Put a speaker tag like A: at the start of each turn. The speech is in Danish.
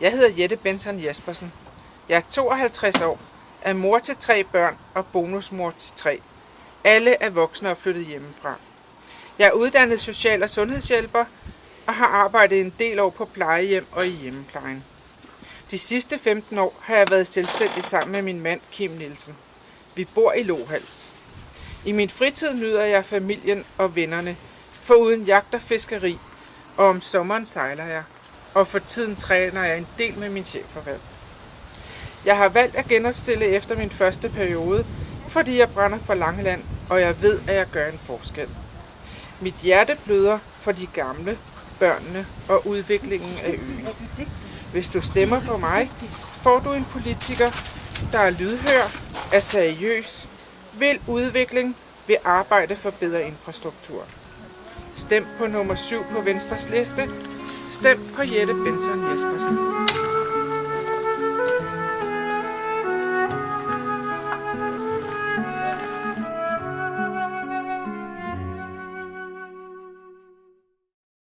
A: Jeg hedder Jette Benson Jespersen. Jeg er 52 år, er mor til 3 børn og bonusmor til 3. Alle er voksne og flyttet hjemmefra. Jeg er uddannet social- og sundhedshjælper og har arbejdet en del år på plejehjem og i hjemmeplejen. De sidste 15 år har jeg været selvstændig sammen med min mand Kim Nielsen. Vi bor i Lohals. I min fritid nyder jeg familien og vennerne, foruden jagt og fiskeri, og om sommeren sejler jeg, og for tiden træner jeg en del med min chefforvalg. Jeg har valgt at genopstille efter min første periode, fordi jeg brænder for Langeland, og jeg ved, at jeg gør en forskel. Mit hjerte bløder for de gamle, børnene og udviklingen af øen. Hvis du stemmer på mig, får du en politiker, der er lydhør, er seriøs, vil udvikling, vil arbejde for bedre infrastruktur. Stem på nummer 7 på Venstres liste. Stem på Jette Benson Jespersen.